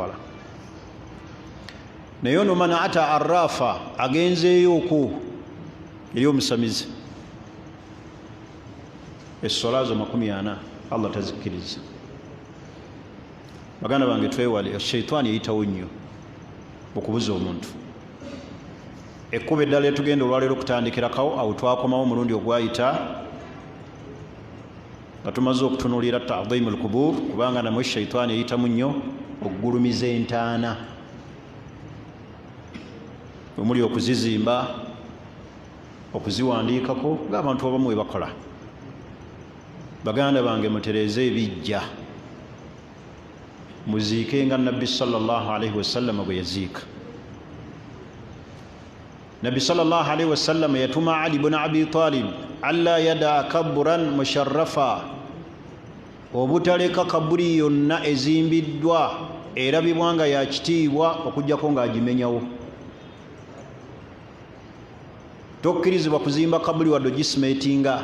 batwala. Naye ono man ata arrafa agenzeeyoko eri omusamizi essola zo 40 Allah tazikkiriza. Baganda bange twewale, sheitaani eyitawo nnyo okubuza omuntu. Ekkuba eddala etugenda olwaleero okutandikirako awo twakomawo omulundi ogwayita nga tumaze okutunuulira ta'dhimu al-qubur, kubanga namwe sheitaani eyitamu nnyo okugulumiza entaana omuli okuzizimba, okuziwandiikako ng'abantu abamu bwe bakola. Baganda bange mutereeze ebijja muziike nga Nabbi sallallahu alaihi wasallam bwe yaziika. Nabbi sallallahu alaihi wasallam yatuma Ali ibn Abi Talib alla yada kabran musharrafa, obutaleka kaburi yonna ezimbiddwa erabibwa nga yakitiibwa okujjako ng'agimenyawo. Tokkirizibwa kuzimba kaburi wadde ogisimeetinga,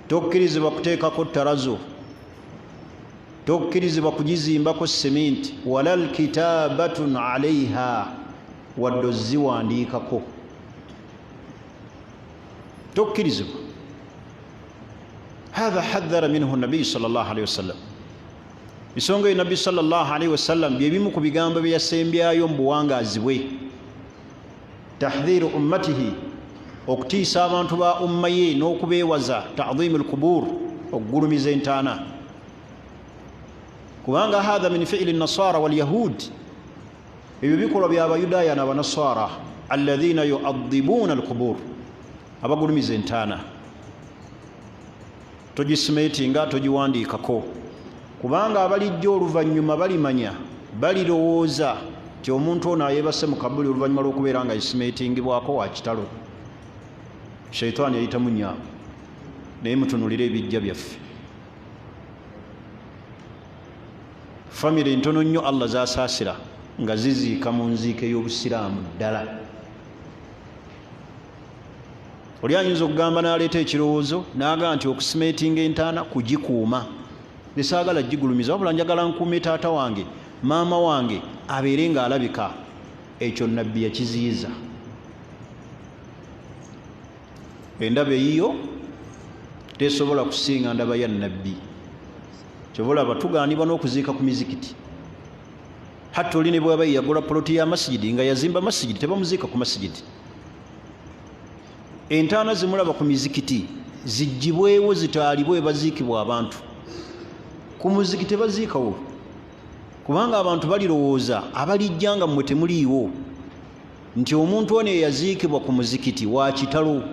tokkirizibwa kuteekako ttarazo, tokkirizibwa kugizimbako seminti, wala kitabatun alaiha, wadde oziwandiikako, tokkirizibwa. Hadha haddara minhu nabiyu sallallahu alaihi wasallam. Ensonga eyo nabbi sallallahu alaihi wasallam bye bimu ku bigambo bye yasembyayo mu buwangaazi bwe. Tahdhiru ummatihi, okutiisa abantu ba umma ye n'okubeewaza ta'dhimu al-qubur, okugulumiza entaana. Kubanga hadha min fi'li an-nasara wal yahud, ebyo bikolwa by'abayudaaya n'abanasara alladhina yu'adhibuna al-qubur, abagulumiza entaana. Togisimeetinga, togiwandiikako, kubanga abalijja oluvannyuma balimanya, balirowooza nti omuntu ono ayeebase mu kabuli oluvannyuma lw'okubeera nga isimeetingibwako wa kitalo. Sheitaani yayitamu nnyo, naye mutunulire ebijja byaffe. Famire ntono nnyo Allah z'asaasira nga ziziika mu nziike y'obusiraamu ddala. Oli ayinza okugamba n'aleeta ekirowoozo n'agamba nti okusimeetinga entaana kugikuuma, nesaagala gigulumiza, wabula njagala nkuume taata wange, maama wange abeere ng'alabika. Ekyo nabbi yakiziyiza. Endaba eyiyo tesobola kusinga ndaba ya nabbi. Kyobola batugaanibwa n'okuziika ku mizikiti. Hatta oli ne bw'aba yagula poloti ya masijidi nga yazimba masijidi, tebamuziika ku masijidi. Entaana zimulaba ku mizikiti zijjibwewo zitaalibwe baziikibwa abantu. Ku muzikiti tebaziikawo, kubanga abantu balirowooza abalijja nga mmwe temuliiwo nti omuntu ono eyaziikibwa ku muzikiti wa kitalo,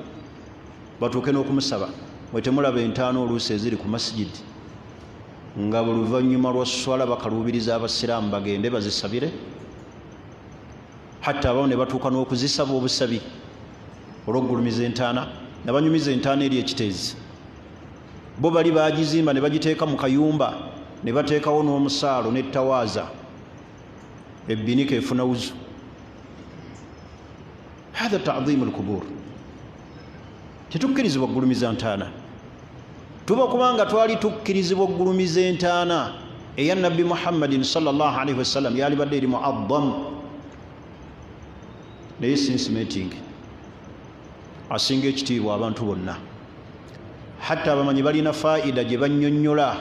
batuuke n'okumusaba. Mwe temulaba entaana oluusi eziri ku masijidi nga buli luvannyuma lwa swala bakaluubiriza abasiraamu bagende bazisabire, hatta abawo ne batuuka n'okuzisaba obusabi olw'okugulumiza entaana, ne banyumiza entaana eri ekiteezi. Bo bali bagizimba ne bagiteeka mu kayumba, ne bateekawo n'omusaalo n'ettawaaza, ebbinika efuna wuzu. Hadha ta'dhimu al-qubur. Tetukkirizibwa okugulumiza ntaana. Tuba kubanga twali tukkirizibwa okugulumiza entaana eya Nabbi Muhammadin sallallahu alaihi wasallam yali badde eri mu'azzam, naye sinsimeeting asinga ekitiibwa abantu bonna. Hatta abamanyi balina faida gye bannyonnyola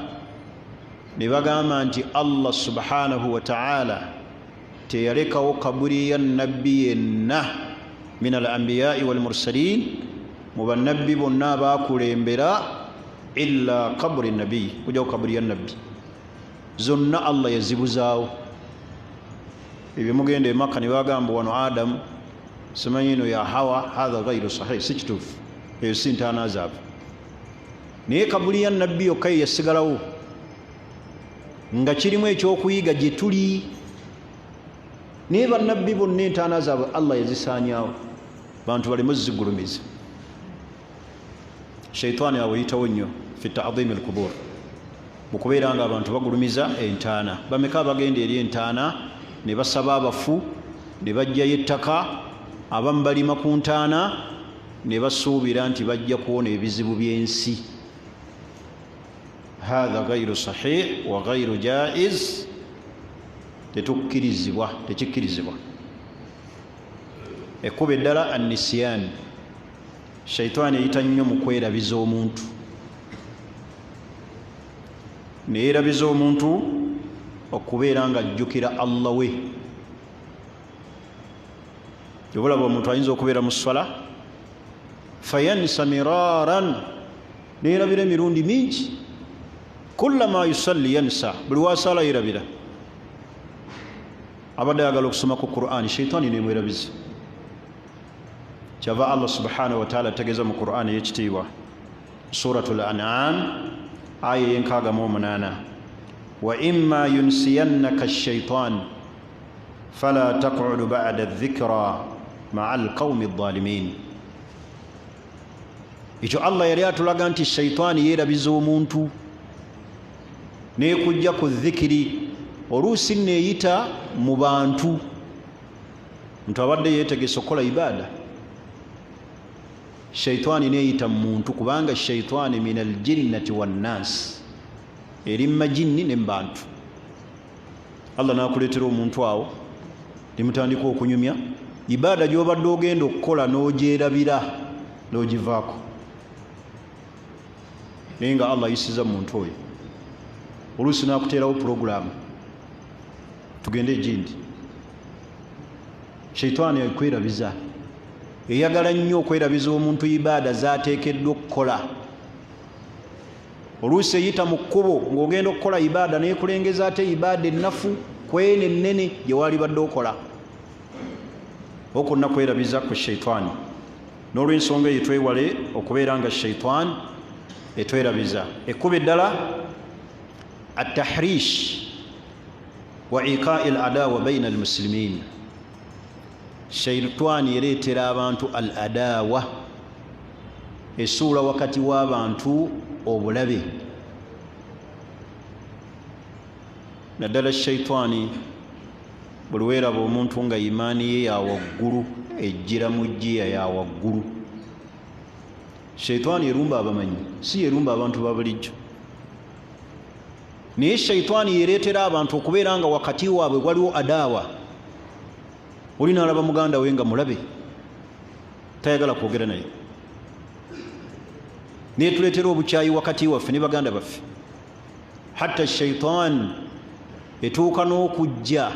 ne bagamba nti Allah subhanahu wa ta'ala teyalekawo kaburi ya nabbi yenna min al-anbiya'i wal mursalin, mu bannabbi bonna abaakulembera, illa kaburi nabbi, kujjawo kaburi ya nabbi. Zonna Allah yazibuzaawo. Ebyo mugenda e Makka ne bagamba wano Adamu, simanyi eno ya Hawa, hadha ghayru sahih, si kituufu, eyo si ntaana zaabwe. Naye kabuli ya nabbi yokka ye yasigalawo nga kirimu ekyokuyiga gye tuli. Naye bannabbi bonna entaana zaabwe Allah yazisaanyaawo, bantu baleme zigulumiza. Sheitaani aweyitawo nnyo fi ta'dhimu al-qubur, mu kubeera nga abantu bagulumiza entaana. Bameka abagenda eri entaana ne basaba abafu, ne bajjayo ettaka, abamu balima ku ntaana, ne basuubira nti bajja kuwona ebizibu by'ensi. Hadha ghayru sahih wa ghayru jaiz tekikkirizibwa. Ekkubo eddala annisyan. Shaitaani eyita nnyo mu kwerabiza omuntu, neerabiza omuntu okubeera nga ajjukira Allah we. Obulaba omuntu ayinza okubeera mu swala fayansa miraran, neerabira emirundi mingi, kullama yusalli yansa, buli wasala yerabira. Abadde ayagala okusoma ku Qur'ani, shaitaani nemwerabiza. Kyava Allah subhanahu wa ta'ala ategeeza mu Qur'ani ey'ekitiibwa, Suratul An'am aya y'enkaaga-mu-omunaana, wa imma yunsiyannaka ash-shaytan fala taq'ud ba'da adh-dhikra ma'a al-qawmi adh-dhalimin. Ekyo Allah yali atulaga nti shaitaani yeerabiza omuntu nekujja ku dhikiri, oluusi neeyita mu bantu, muntu abadde yeetegese okukola ibaada, shaitaani neeyita mu muntu, kubanga shaitaani min aljinnati wannas, eri mu majinni ne mu bantu. Allah n'akuleetera omuntu awo, nemutandika okunyumya ibaada gy'obadde ogenda okukola n'ogyerabira n'ogivaako, naye nga Allah ayisiza mu muntu oyo. Oluusi n'akuteerawo puroguramu, tugende egindi. Shaitaani akwerabiza, eyagala nnyo okwerabiza omuntu ibaada z'ateekeddwa okukola. Oluusi eyita mu kkubo ng'ogenda okukola ibaada neekulengeza ate ibaada ennafu kwene ennene gye wali badde okola. Okonna kwerabiza ku shaitaani. N'olw'ensonga eyo twewale okubeera nga shaitaani etwerabiza. Ekkubo eddala at-tahrish wa iqa'i al-adawa bayna al-muslimin. Shaitaani ereetera abantu al-adawa, esuula wakati w'abantu obulabe. Naddala shaitaani buli weeraba omuntu nga imaani ye ya waggulu ejjira mu jjiya ya waggulu. Shaitaani erumba abamanyi, si yerumba abantu ba bulijjo. Naye shaitaani yereetera abantu okubeera nga wakati waabwe waliwo adawa. Oli n'alaba muganda we nga mulabe, tayagala kwogera naye, neetuleetera obukyayi wakati waffe ne baganda baffe. Hatta shaitaani etuuka n'okujja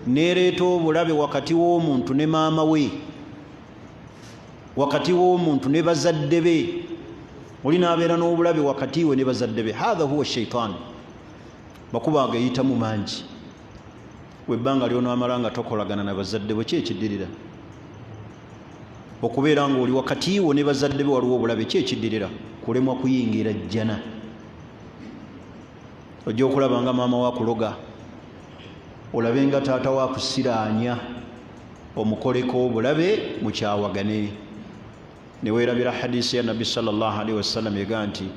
neereeta obulabe wakati w'omuntu ne maama we, wakati w'omuntu ne bazadde be. Oli n'abeera n'obulabe wakati we ne bazadde be. Hadha huwa shaitaani. Makuba agayitamu mangi. Webbanga ly'onaamala nga tokolagana na bazadde bo, ki ekiddirira? Okubeera nga oli wakati wo ne bazadde be waliwo obulabe, ki ekiddirira? Kulemwa kuyingira jjana. Ojja okulaba nga maama waakuloga, olabe nga taata waakusiraanya, omukoleko obulabe mukyawagane. Ne weerabira hadisi ya Nabbi sallallahu alaihi wasallam ega nti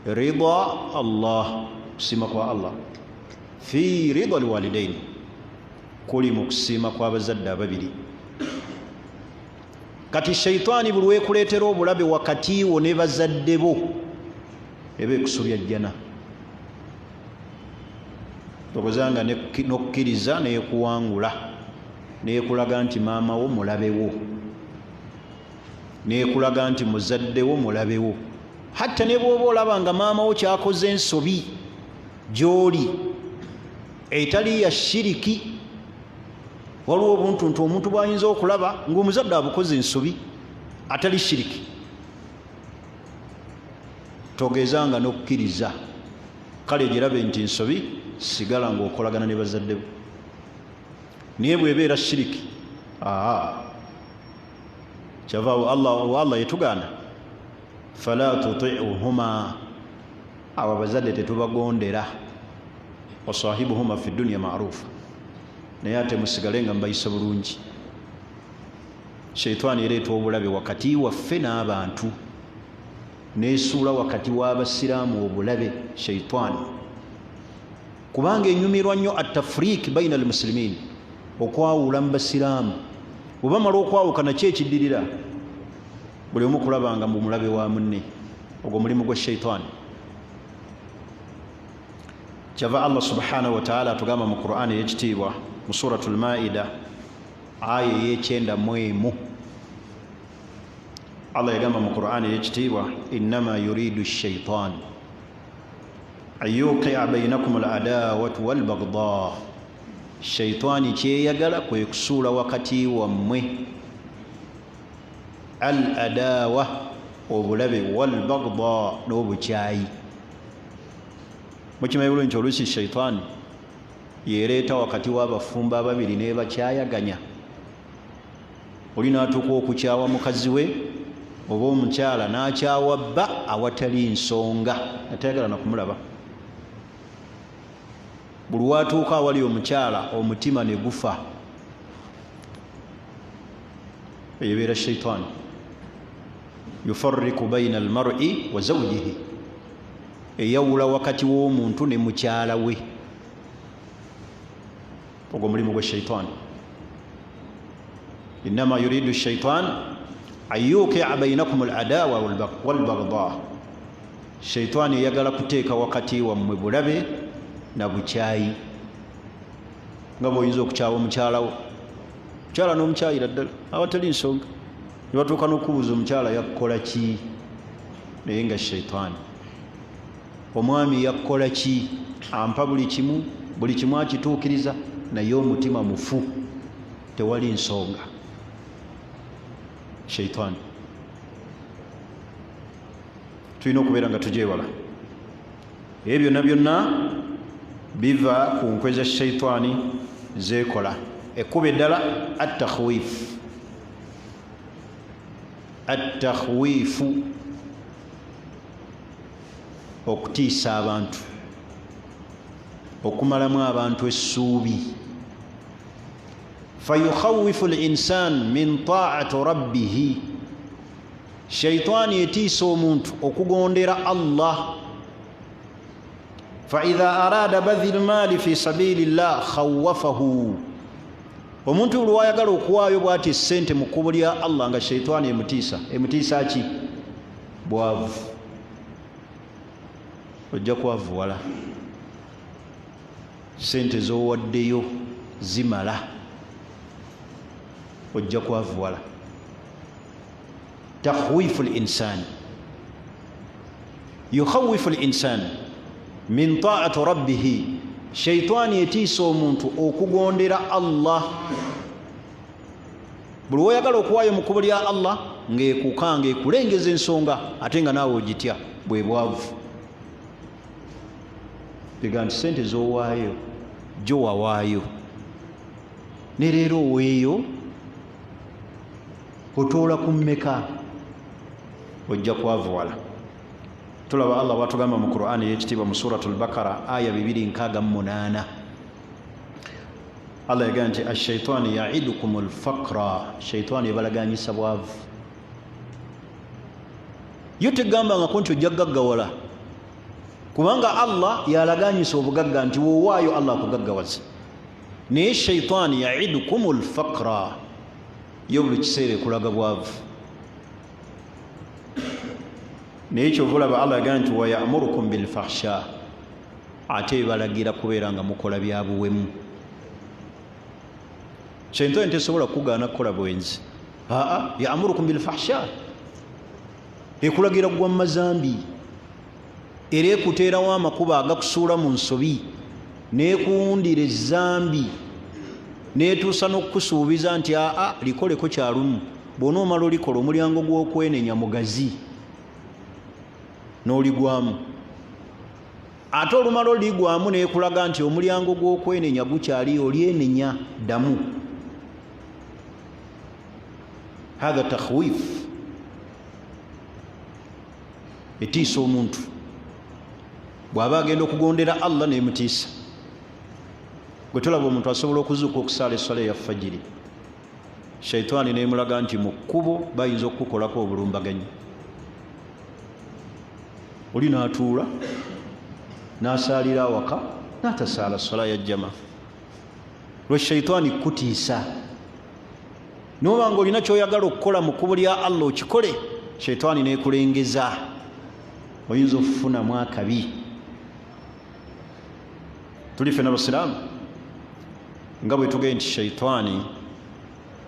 rida Allah, kusiima kwa Allah, fi rida alwalidaini, kuli mu kusiima kw'abazadde ababiri. Kati shaitaani buli weekuleetera obulabe wakati wo ne bazadde bo, eba ekusobya jjana. Togozanga n'okkiriza neekuwangula, neekulaga nti maama wo mulabe wo, neekulaga nti muzadde wo mulabe wo. Hatta ne bw'oba olaba nga maama wo kyakoze ensobi gy'oli etali ya shiriki, waliwo obuntuntu omuntu bw'ayinza okulaba ng'omuzadde abukoze ensobi atali shiriki, togezanga n'okkiriza. Kale girabe nti ensobi, sigala ng'okolagana ne bazadde bo. Naye bw'ebeera shiriki, kyavaawo Allah yetugaana, fala tuti'uhuma, abo abazadde tetubagondera, wasahibuhuma fi dunya ma'rufa, naye ate musigale nga mbayisa bulungi. Shaitaani ereeta obulabe wakati waffe n'abantu, neesuula wakati w'abasiraamu obulabe. Shaitaani kubanga enyumirwa nnyo atafriiki baina almuslimin, okwawula mu basiraamu. Bwe bamala okwawukana ki ekiddirira? Buli omu kulabanga mu mulabe wa munne. Ogwo mulimu gwa shaitaani. Kyava Allah subhanahu wa ta'ala atugamba mu Qur'ani ey'ekitiibwa, mu suratul Maida aya y'ekyenda mu emu. Allah yagamba mu Qur'ani y'ekitiibwa, innama yuridu shaitan an yuqi'a bainakum al-adawatu wal-baghdha. Shaitani kyeyagala kwe kusuula wakati wammwe al-adawa obulabe wal-baghdha n'obukyayi. Mukimanyi bulungi nti oluusi shaitani yereeta wakati w'abafumba ababiri ne bakyayaganya. Oli n'atuuka okukyawa mukazi we oba omukyala n'akyawa bba awatali nsonga, atayagala na kumulaba. Buli watuuka awali omukyala omutima ne gufa. Eyebeera shaitani yufarriku baina almar'i wa zawjihi, eyawula wakati w'omuntu ne mukyala we. Ogwo mulimu gwa shaitani. Innama yuridu shaitan an yuqi'a bainakum al-adawa wal-baghdha. Shaitani yagala kuteeka wakati wammwe bulabe na bukyayi. Nga bw'oyinza okukyawa omukyala wo, mukyala n'omukyayira ddala awatali nsonga, ne batuuka n'okubuuza omukyala yakukola ki, naye nga shaitani. Omwami yakukola ki, ampa buli kimu akituukiriza, naye omutima mufu, tewali nsonga. Shaitani tulina okubeera nga tugyewala. Ebyo byonna byonna biva ku nkwe za shaitani zekola. Ekkuba eddala at-takhwifu, okutiisa abantu, okumalamu abantu essuubi. Fayukhawifu al-insan min ta'ati rabbih. Shaitani etiisa omuntu okugondera Allah. فإذا أراد بذل المال في سبيل الله خوفه. Omuntu buli wayagala okuwaayo bw'ati ssente mu kkubo lya Allah nga shaitani emutiisa ki? Bwavu. Ojja kwavuwala. Ssente z'owaddeyo zimala, ojja kwavuwala. Takhwifu al-insan, yukhawifu al-insan min ta'ati rabbih. Shaitani etiisa omuntu okugondera Allah. Buli woyagala okuwaayo mu kkubo lya Allah ng'ekukanga ekulengeza ensonga ate nga naawe ogitya, bwe bwavu. Tega nti ssente z'owaayo gyo wawaayo, ne leero oweeyo otoola ku mmeka, ojja kwavuwala. Tulaba Allah bw'atugamba mu Qur'ani y'ekitiibwa mu suratul Bakara aya 268. Allah yagamba nti ash-shaytanu ya'idukumul faqra. Shaitani ebalaganyisa bwavu. Yo tegambangako nti ojja gaggawala, kubanga Allah yalaganyisa obugagga nti woowaayo Allah akugaggawaza. Naye shaitani ya'idukumul faqra, yo buli kiseera ekulaga bwavu. Naye kyovulaba Allah yagamba nti wa ya'murukum bil fahsha, ate ebalagira kubeera nga mukola bya buwemu. Shaitani tesobola kugaana kukola bwenzi. Ya'murukum bil fahsha, ekulagira gwa mazambi, era ekuteerawo amakubo agakusuula mu nsobi, n'ekuwundira ezambi, n'etuusa n'okukusuubiza nti likoleko kyalumu. Bw'onoomala olikola omulyango gw'okwenenya mugazi n'oligwamu. Ate olumala oligwamu n'ekulaga nti omulyango gw'okwenenya gukyali, olyenenya ddamu. Hatha takhwif. Etiisa omuntu bw'aba agenda okugondera Allah n'emutiisa. Gwe tulaba omuntu asobola okuzuuka okusaala essala eya fajiri, shaitani n'emulaga nti mu kkubo bayinza okukukolako obulumbaganyi. Oli n'atuula n'asaalira awaka n'atasaala ssala ya jjama. Lwe shaitani kutiisa. N'oba ng'olina ky'oyagala okukola mu kkubo lya Allah okikole, shaitani n'ekulengeza, oyinza okufunamu akabi. Tuli ffenna Basiraamu, nga bwe tugee nti shaitaani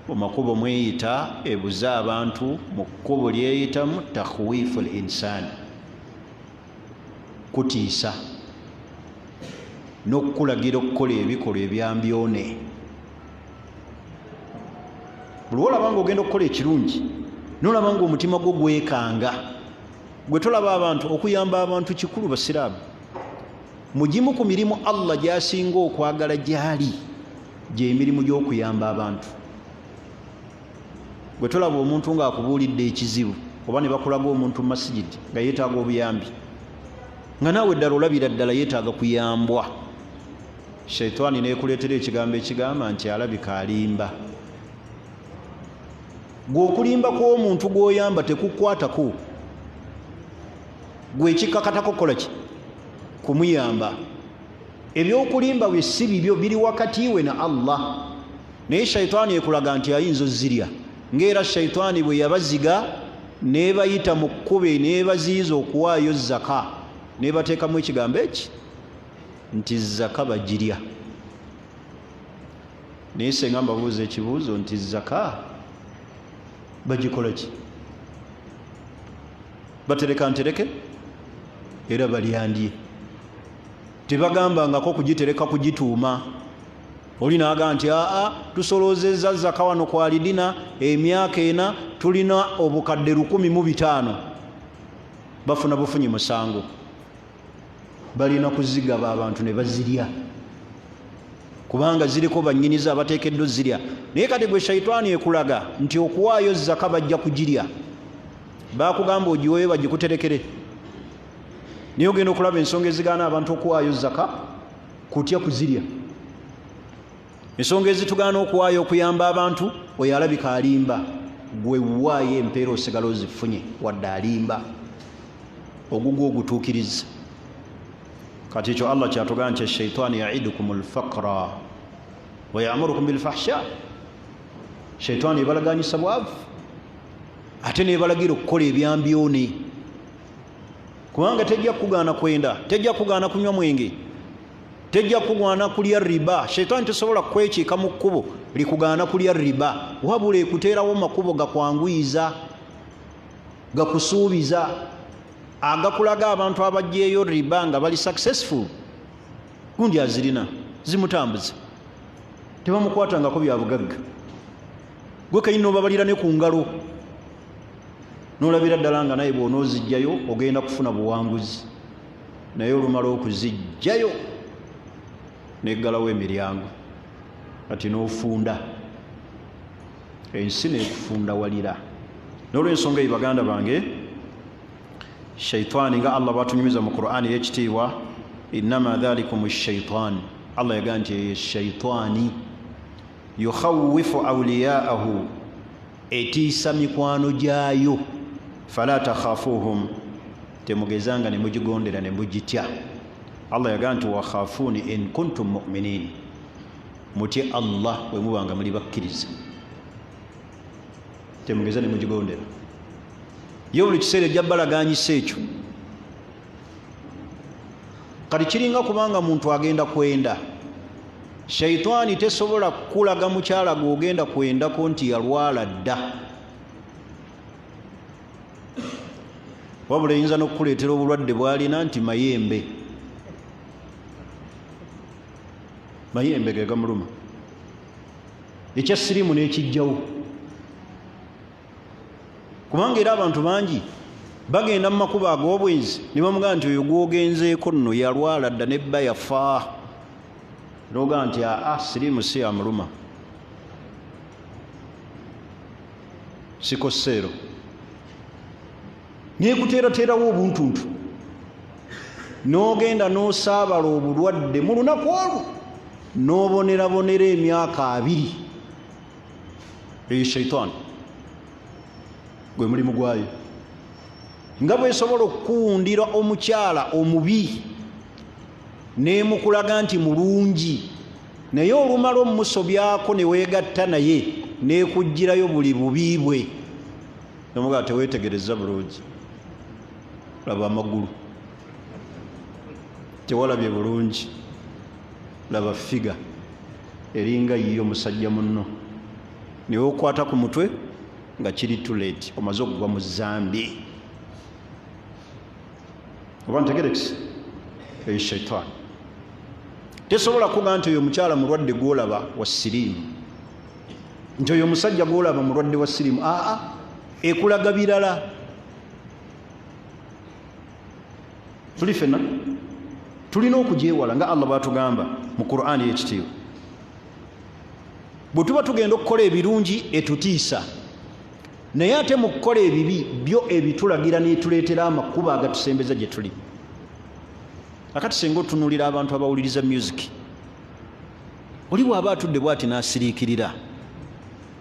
mu makubo mweyita ebuza abantu mu kkubo lyeyitamu takhwifu l insani, kutiisa n'okukulagira okukola ebikolwa ebyambyone. buli olaba nga ogenda okukola ekirungi nolaba nga omutima gwo gwekanga. gwe tolaba abantu okuyamba abantu kikulu. basiraamu, mugimu ku mirimu Allah gyasinga okwagala gyali gy'emirimu gy'okuyamba abantu. gwe tolaba omuntu ng'akubuulidde ekizibu oba ne bakulaga omuntu mu masigidi nga yeetaaga obuyambi, nga naawe ddala olabira ddala yeetaaga kuyambwa, shaitaani neekuleetera ekigambo ekigamba nti alabika alimba. gwe okulimba kw'omuntu gw'oyamba tekukwatako, gwe ekikakatako kukola ki? kumuyamba. ebyokulimba bwe si bibyo, biri wakati we na Allah. naye shaitaani ekulaga nti ayinza ozirya, ng'era shaitaani bwe yabaziga nebayita mu kkube nebaziiza okuwaayo zaka, nebateekamu ekigambo eki nti zaka bagirya. naye senga mbabuuza ekibuuzo nti zaka bagikola ki? batereka ntereke era balyandye. tebagambangako kugitereka kugituuma. oli naaga nti aa tusoloozezza zaka wano kwalidina emyaka ena tulina obukadde 1,500, bafuna bufunyi musango. balina kuzigaba abantu ne bazirya kubanga ziriko bannyiniza abateekeddwa zirya. naye kati gwe shaitaani ekulaga nti okuwaayo zaka bajja kugirya, bakugamba ogiweeyo bagikuterekere. naye ogenda okulaba ensonga ezigaana abantu okuwaayo zaka kutya kuzirya. ensonga ezitugaana okuwaayo okuyamba abantu, oyo alabika alimba. gwe waayo empeera osigala ozifunye wadde alimba, ogugwo ogutuukiriza. kati ekyo Allah kyatugamba nti shaitaani yaidukum alfaqra wa ya'murukum bilfahsha. shaitaani ebalaganyisa bwavu ate nebalagira okukola ebyambyone, kubanga tejja kugaana kwenda, tejja kugaana kunywa mwenge, tejja kugaana kulya riba. shaitaani tesobola kwekiika mu kkubo likugaana kulya riba, wabula ekuteerawo makubo gakwanguyiza, gakusuubiza, agakulaga abantu abajjeeyo riba nga bali successful. gundi azirina zimutambuza, tebamukwatangako bya bugagga. gwe kayina obabalira ne ku ngalo, n'olabira ddala nga naye bw'onoozijjayo ogenda kufuna buwanguzi, naye olumala okuzijjayo neggalawo emiryango, kati n'ofunda ensi neekufunda walira. n'olwensonga eyo baganda bange, shaitaani nga Allah batunyumiza mu Qur'ani y'ekitiibwa, innama dhalikum shaitaani, Allah yagaa nti shaitaani yukhawwifu awliyaahu, etiisa mikwano gyayo, fala takhafuhum, temugezanga ne mugigondera ne mugitya. Allah yagaa nti wakhafuuni in kuntum mu'minin, mutye Allah bwe mubanga muli bakkiriza, temugeza ne mugigondera. ye buli kiseera ejja balaganyisa ekyo. kati kiringa kubanga muntu agenda kwenda, shaitaani tesobola kukulaga mukyala gw'ogenda kwendako nti yalwala dda, wabula eyinza n'okukuleetera obulwadde bwalina nti mayembe. mayembe ge gamuluma, ekya sirimu n'ekijjawo. kubanga era abantu bangi bagenda mu makubo ag'obwenzi ne bamugamba nti oyo gwogenzeeko nno yalwala dda nebba yafa, noga nti sirimu si yamuluma, sikoseero. nekuteerateerawo obuntuntu, n'ogenda n'osaabala obulwadde mu lunaku olwo, n'obonerabonera emyaka 2. eyo shaitaani gwe mulimu gwayo. nga bwesobola okuwundira omukyala omubi nemukulaga nti mulungi, naye olumala omumusobyako neweegatta naye nekugirayo buli bubi bwe, nomugaa teweetegereza bulungi, laba amagulu, tewalabye bulungi, laba figa, eringa yiyo musajja munno niwe okwata ku mutwe nga kiri too late omaze okugwa mu zambi oba ntegerekisi eyo shaitaani tesobola kuga nti oyo mukyala mulwadde gwolaba wa siriimu nti oyo musajja gwolaba mulwadde wa siriimu ekulaga birala tuli fenna tulina okugyewala nga Allah bwatugamba mu Qur'ani y'ekitiibwa bwe tuba tugenda okukola ebirungi etutiisa naye ate mu kukola ebibi byo ebitulagira netuleetera amakubo agatusembeza gye tuli akati singa otunuulira abantu abawuliriza music oli bw'aba atudde bw'ati n'asiriikirira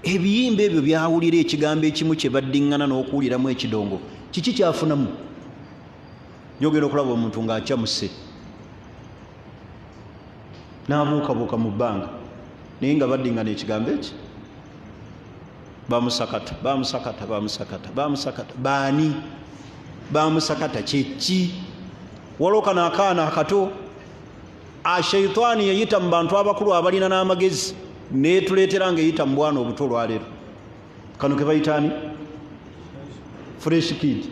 ebiyimba ebyo byawulira ekigambo ekimu kye baddiŋŋana n'okuwuliramu ekidongo kiki kyafunamu nyogera okulaba omuntu ng'akyamuse n'abuukabuuka mu bbanga naye nga baddiŋŋana ekigambo eki bamusakata baani bamusakata kyeki waliwo kano akaana akato ashaitaani yayita mu bantu abakulu abalina n'amagezi netuleetera ngaeyita mu bwana obuto olwaleero kano ke bayitaani fresh kid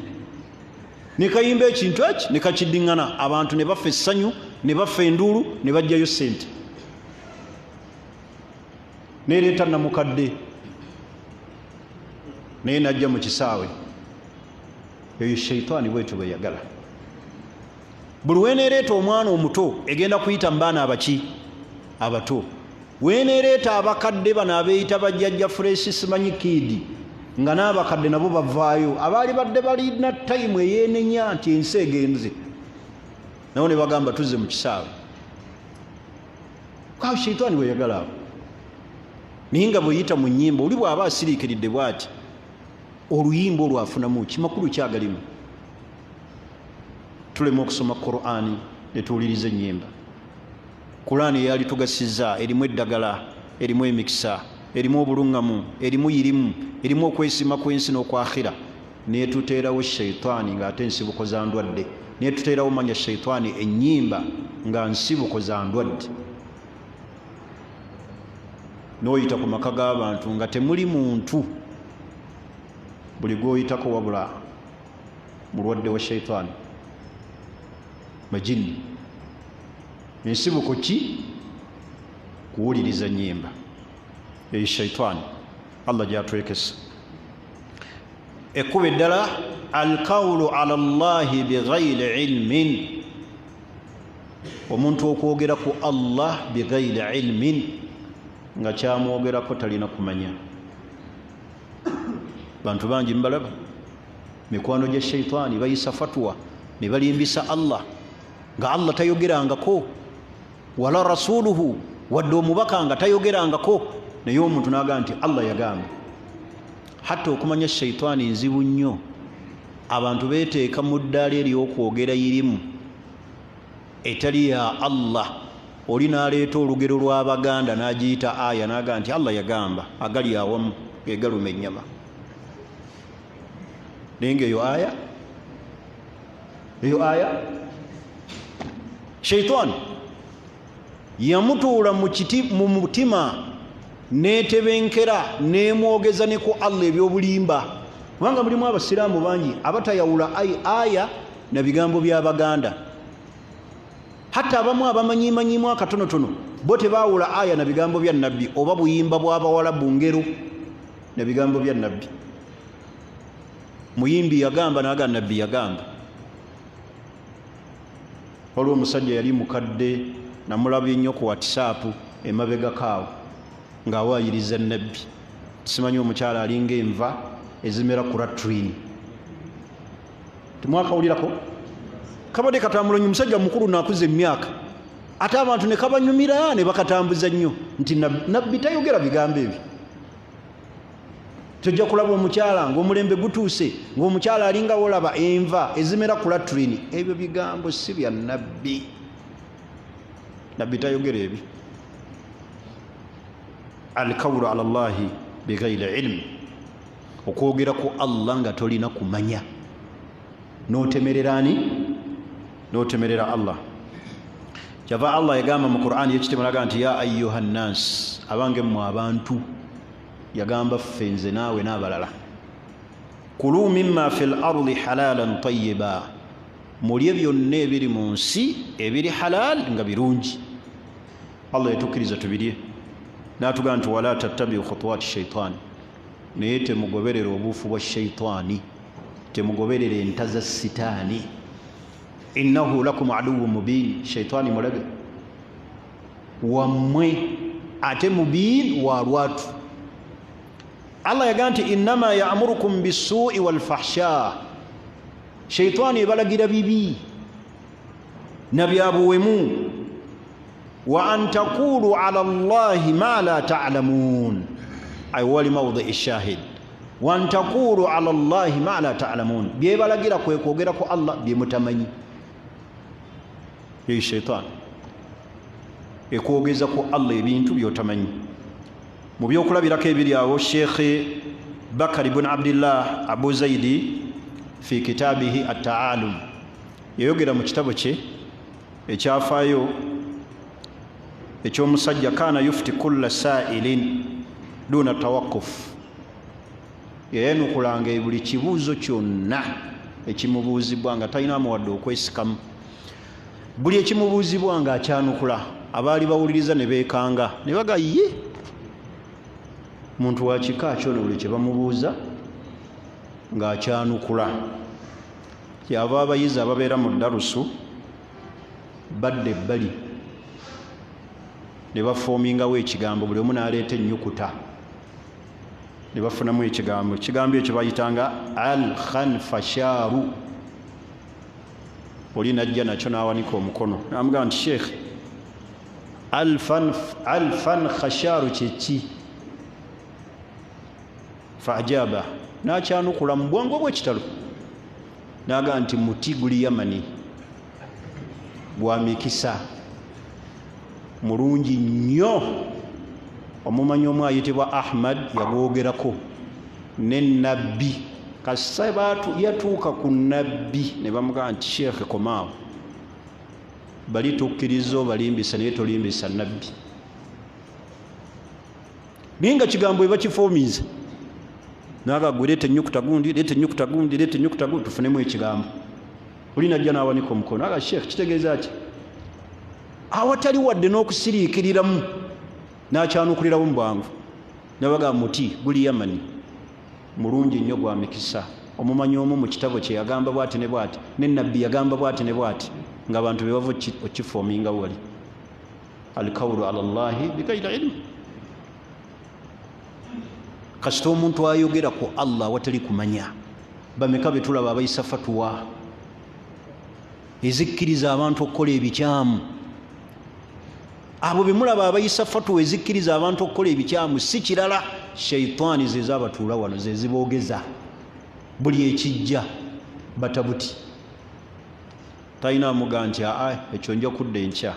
nekayimba ekintu eki nekakiddiŋŋana abantu ne bafa essanyu ne bafa enduulu ne bajjayo ssente nereeta namukadde naye najja mu kisaawe eyo shaitaani bwetyo bwe yagala buli weneereeta omwana omuto egenda kuyita mu baana abaki abato weneereeta abakadde bano abeeyita bajjajja fresh simanyi kidi nga n'abakadde nabo bavaayo abaali badde balina tayimu eyeenenya nti ensi egenze nabo ne bagamba tuzze mu kisaawe kawo shaitaani bwe yagala abo naye nga bweyita mu nnyimba oli bw'aba asiriikiridde bw'ati oluyimba olwafunamu kimakulu kyagalimu tulema okusoma Qur'ani netuwuliriza ennyimba Qur'ani eyali tugasizza erimu eddagala erimu emikisa erimu obuluŋŋamu erimu yirimu erimu okwesima kw'ensi n'okwakhira netuteerawo shaitaani ng'ate nsibuko za ndwadde netuteerawo manya shaitaani ennyimba nga nsibuko za ndwadde n'oyita ku maka g'abantu nga temuli muntu buli gwoyitako wabula mulwadde wa shaitaani majini ensibuko ki kuwuliriza nnyimba eyo shaitaani Allah gyatwekesa ekkuba eddala alqawlu ala llahi bighayri ilmin omuntu okwogera ku Allah bighayri ilmin nga kyamwogerako talina kumanya bantu bangi mbalaba mikwano gya shaitaani bayisa fatwa ne balimbisa Allah nga Allah tayogerangako wala rasuluhu wadde omubaka nga tayogerangako naye omuntu n'agamba nti Allah yagamba hatta okumanya shaitaani nzibu nnyo abantu beeteeka mu ddaala ery'okwogera irimu etali ya Allah oli n'aleeta olugero lw'Abaganda n'agiyita aya n'agamba nti Allah yagamba agali awamu gegaluma ennyama naye nga eyo aya shaitaani yamutuula mu mutima netebenkera nemwogeza ne ku Allah ebyobulimba kubanga mulimu abasiraamu bangi abatayawula aya na bigambo by'Abaganda hatta abamu abamanyimanyimu akatonotono bo tebaawula aya na bigambo bya nabbi oba buyimba bw'Abawalabu ngero na bigambo bya nabbi muyimbi yagamba naga nabbi yagamba waliwo omusajja yali mukadde namulabye nnyo ku WhatsApp emabega kaawo ng'awaayiriza nabbi simanyi omukyala alinga enva ezimera ku latrini temwakawulirako kabadde katambulonyi omusajja mukulu naakuza emyaka ate abantu ne kabanyumira ne bakatambuza nnyo nti nabbi tayogera bigambo ebyo tojja kulaba omukyala ng'omulembe gutuuse ng'omukyala alinga wolaba enva ezimera ku latrini ebyo bigambo si bya nabbi nabbi tayogera ebyo alqawlu ala llahi bighayri ilmi okwogera ku Allah nga tolina kumanya n'otemerera ani n'otemerera Allah kyava Allah yagamba mu Qur'ani yekitema laga nti ya ayyuha nnas, abange mmwe abantu, yagamba ffe nze naawe n'abalala, kulu mimma fil ardi halalan tayyiba, mulye byonna ebiri mu nsi ebiri halal nga birungi. Allah yatukkiriza tubirye, n'atugamba nti wala tattabi'u khutuwati shaitani, naye temugoberera obuufu bwa shaitaani, temugoberera enta za sitaani. innahu lakum aduwwun mubin, shaitaani mulabe wammwe ate mubin wa lwatu. Allah yagamba nti innama ya'murukum bis-su'i wal-fahsha, shaitaani ebalagira bibi na byabuwemu. wa an taqulu ala Allahi ma la ta'lamun, ay wali mawdhi'i shahid. wa an taqulu ala Allahi ma la ta'lamun, byebalagira kwe kwogera ku Allah byemutamanyi. Ye shaitaani ekwogeza ku Allah ebintu byotamanyi. mu byokulabirako ebiri awo, Sheikh Bakar ibn Abdillah Abu Zaidi fi kitabihi at-ta'alum yayogera mu kitabo kye ekyafaayo ekyomusajja kana yufti kulla sa'ilin duna tawakkuf, yayanukulanga buli kibuuzo kyonna ekimubuuzibwa nga talina amuwadde okwesikamu. buli ekimubuuzibwa nga akyanukula, abaali bawuliriza ne beekanga ne baga ye muntu wa kika kyo buli kye bamubuuza ng'akyanukula. kyava abayizi ababeera mu darusu badde ebbali ne bafoomingawo ekigambo, buli omu n'aleeta ennyukuta ne bafunamu ekigambo. ekigambo ekyo bayitanga al-khanfashaaru. oli najja nakyo n'awanika omukono n'amugamba nti sheekh, alfan khashaaru kyeki? faajaba, n'akyanukula mu bwangu obw'ekitalo n'agamba nti muti guli Yamani, gwa mikisa, mulungi nnyo. omumanyi omu ayitibwa Ahmad yagwogerako ne nabbi. kasa yatuuka ku nabbi ne bamugamba nti sheekhe komaawo, bali tukkiriza obalimbisa naye tolimbisa nabbi. naye nga kigambo eba kifoomiiza naga gwe leeta ennyukuta gundi, leeta ennyukuta gundi, leeta ennyukuta gundi, tufunemu ekigambo. oli najja n'awanika omukono aga sheekhe kitegeeza ki? awatali wadde n'okusiriikiriramu n'akyanukulirawo mu bwangu nabaga muti guli Yamani, mulungi nnyo, gwa mikisa. omumanyi omu mu kitabo kye yagamba bwati ne bwati, ne nabbi yagamba bwati ne bwati, ng'abantu be bava okifoominga wali. alkawulu ala Allahi bigayri ilmu. kasita omuntu ayogera ku Allah watali kumanya, bameka be tulaba abayisa fatuwa ezikkiriza abantu okukola ebikyamu. abo be mulaba abayisa fatuwa ezikkiriza abantu okukola ebikyamu si kirala, shaitaani ze zabatuula wano, ze ziboogeza. buli ekijja batabuti, talina amuga nti ekyo nja kudda enkya,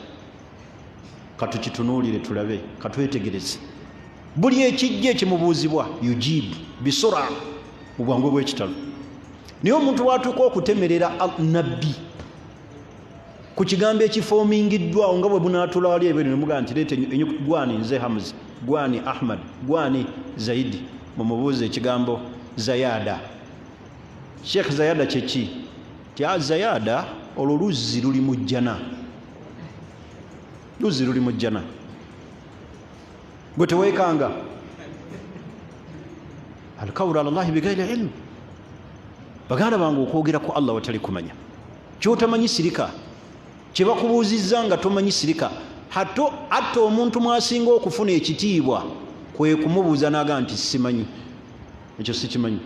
katukitunuulire tulabe, katwetegereze. buli ekijja ekimubuuzibwa yujibu bisura mu bwangu bw'ekitalo. naye omuntu watuuka okutemerera nabbi ku kigambo ekifoomingiddwawo nga bwe bunaatula wali ebweru ne mugamba nti leeta gwani nze Hamza, gwani Ahmad, gwani Zaidi, mumubuuze ekigambo Zayada. Sheikh Zayada kyeki? ti Zayada olwo luzzi luli mu jjana, luzzi luli mu jjana, gwe teweekanga. alkawulu ala Allahi bigayri ilmu. baganda bange okwogera ku Allah watali kumanya, kyotamanyi sirika, kyebakubuuzizza nga tomanyi sirika. hatta omuntu mwasinga okufuna ekitiibwa kwe kumubuuza n'agamba nti simanyi, ekyo sikimanyi.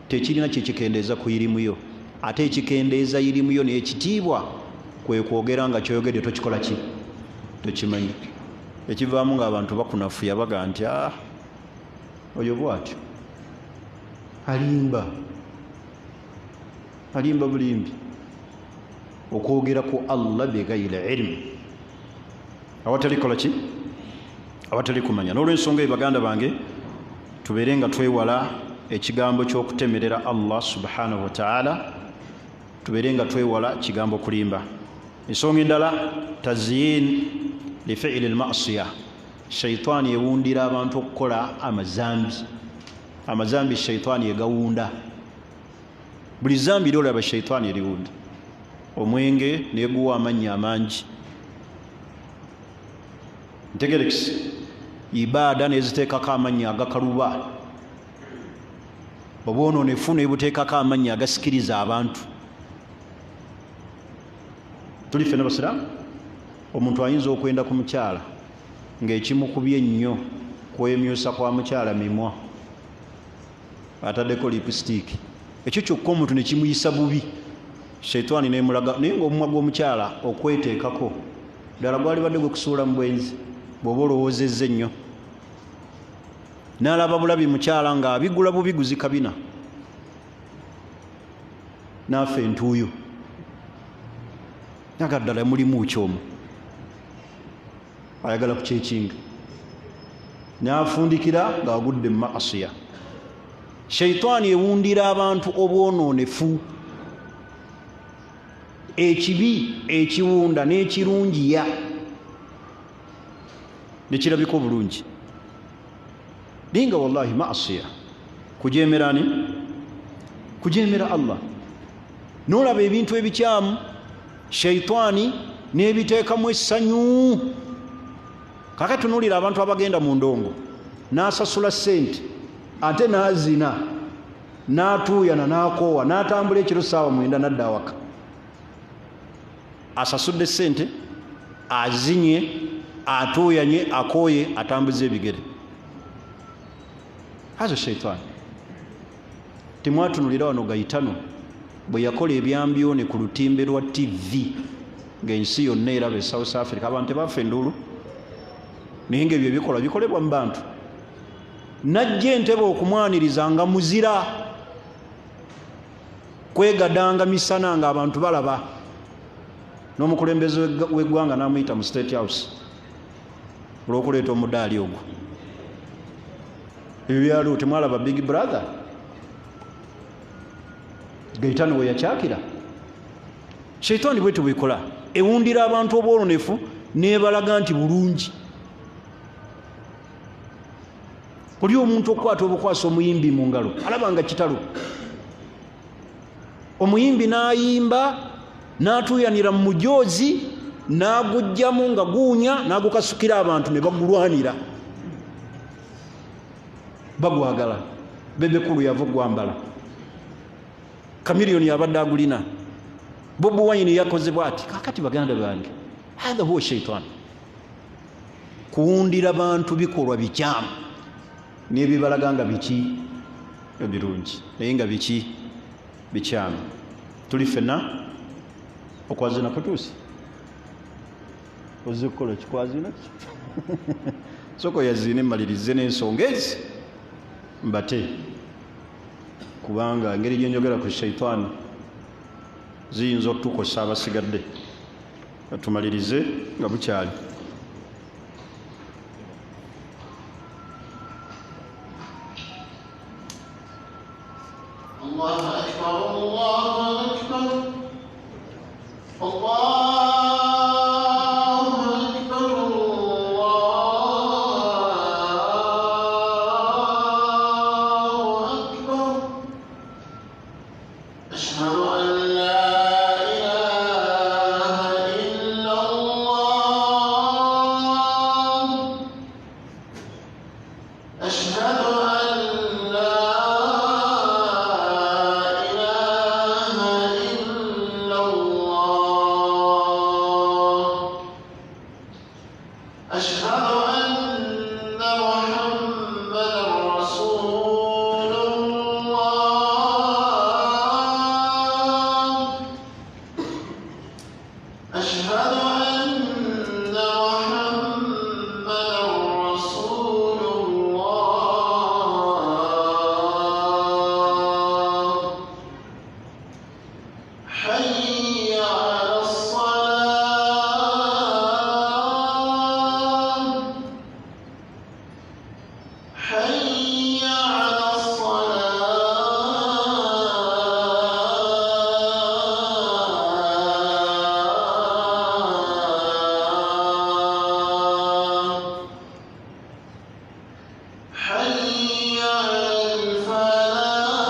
tekirina kyekikendeeza ku irimu yo, ate ekikendeeza irimu yo n'ekitiibwa kwe kwogera nga kyoyogedde tokikola ki, tokimanyi. ekivaamu ng'abantu bakunafuya baga nti oyo bwatyo alimba bulimbi. okwogera ku Allah bigayri ilmu, awatali kola ki, awatali kumanya. n'olwensonga baganda bange tubeere nga twewala ekigambo ky'okutemerera Allah subhanahu wa ta'ala, tubeere nga twewala kigambo kulimba. ensonga endala tazyin li fi'li al-ma'siya, shaitaani ewundira abantu okukola amazambi shaitaani egawunda. Buli zambi lyolaba shaitaani eriwunda. Omwenge neguwa amannya amangi, ntegerekisi ibaada neziteekako amannya agakaluba, obwononefu nebuteekako amannya agasikiriza abantu. Tuli ffenna basiraamu, omuntu ayinza okwenda ku mukyala ng'ekimukubye ennyo kwemyosa kwa mukyala mimwa, ataddeko lipstick, ekyo kyokka omuntu ne kimuyisa bubi, shaitaani nemulaga. Naye ng'omumwa gw'omukyala okweteekako ddala gwali badde gwe kusuula mu bwenzi, bw'oba olowoozezza ennyo, n'alaba bulabi mukyala ng'abigula bubiguzi kabina, n'afa entuuyo, naga ddala mulimu kyomu, ayagala kukyekinga, n'afundikira ng'agudde mu maasiya. Shaitaani ewundira abantu obwononefu, ekibi ekiwunda n'ekirungiya nekirabika obulungi. Linga wallahi maasiya, kujemerani, kujemera Allah. Nolaba ebintu ebikyamu shaitaani n'ebiteekamu essanyu. Kakati tunuulira abantu abagenda mu ndongo n'asasula ssente ate n'azina n'atuuyana n'akoowa n'atambula ekiro ssaawa 9 n'adda awaka. Asasudde ssente, azinye, atuuyanye, akooye, atambuza ebigere. Hazo shaitaani. Temwatunulira wano Gaitano bwe yakola ebyambyone ku lutimbe lwa TV ng'ensi yonna eraba e South Africa, abantu tebaffe enduulu, naye ng'ebyo ebikola bikolebwa mu bantu. Najja entebe okumwaniriza nga muzira, kwegadanga misana ng'abantu balaba, n'omukulembeze w'eggwanga n'amuyita mu State House olw'okuleeta omudaali ogwo. Ebyo byaliwo, temwalaba Big Brother Gaitano we yakyakira. Shaitaani bwetyo bwekola, ewundira abantu obwononefu n'ebalaga nti bulungi. Oli omuntu okukwata obukwasa omuyimbi mu ngalo alaba nga kitalo, omuyimbi n'ayimba n'atuuyanira mu mujoozi n'agugjamu nga guunya n'agukasukira abantu ne bagulwanira, bagwagala. Bebekulu yava gwambala, Kamiliyoni yabadde agulina, Bobi Wine yakoze bw'ati. Kakati baganda bange, hadha huwa shaitaani. Kuwundira bantu bikolwa bikyamu n'ebibalaga nga biki ebirungi naye nga biki bikyamu. Tuli ffenna okwazina kutuusi, ozze kukola kikwazina soko yazine mmalirize n'ensonga ezi mbate, kubanga engeri gye njogera ku shaitaani ziyinza okutukosa abasigadde. Tumalirize nga bukyali. Allahu akbar, Allahu akbar, Allahu akbar, Allahu akbar. Ashhadu an la ilaha illallah. Ashhadu an la أشهد أن محمدًا رسول الله. أشهد أن محمدًا رسول الله. حي على الفلاح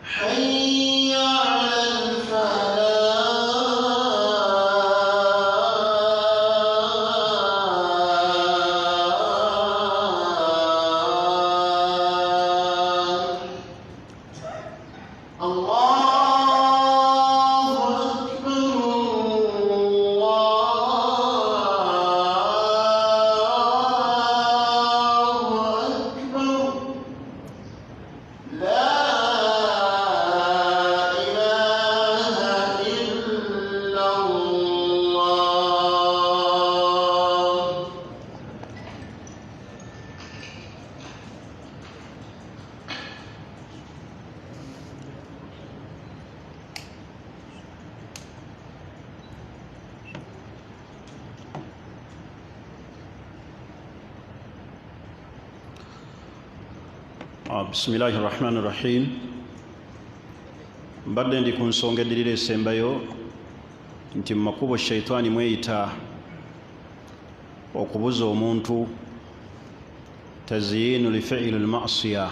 حي على الفلاح الله أكبر الله أكبر لا إله إلا الله Bismillahi rahmani rahim. Mbadde ndi ku nsonga eddirira esembayo nti mu makubo shaitaani mweyita okubuza omuntu tazyinu li fi'li al-ma'siya,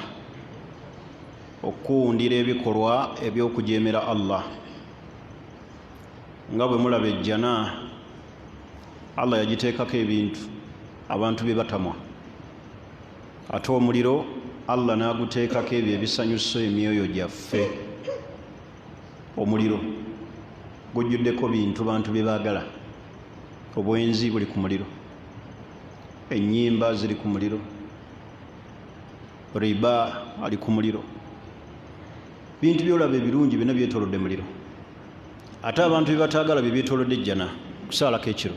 okuwundira ebikolwa eby'okujeemera Allah. Nga bwe mulaba ejjana Allah yagiteekako ebintu abantu bye batamwa, ate omuliro Allah n'aguteekako ebyo ebisanyusa emyoyo gyaffe. Omuliro gujjuddeko bintu bantu bye baagala. Obwenzi buli ku muliro, ennyimba ziri ku muliro, riba ali ku muliro, bintu byolaba ebirungi byonna byetoolodde muliro. Ate abantu bye bataagala bye byetoolodde ejjana, kusaalako ekiro,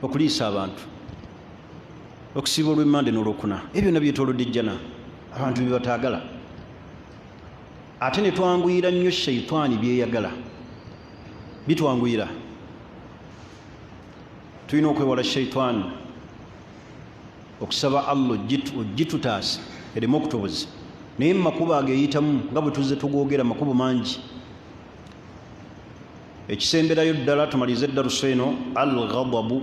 okuliisa abantu, okusiiba olw'emmande n'olwokuna, ebyo byonna byetoolodde ejjana, abantu bye bataagala. Ate ne twanguyira nnyo shaitaani byeyagala, bitwanguyira. Tulina okwewala shaitaani, okusaba Allah ogitutaasa ereme okutubuza. Naye mu makubo ageeyitamu nga bwe tuzze tugoogera, makubo mangi. Ekisemberayo ddala tumalize eddaruso eno, al-ghadabu,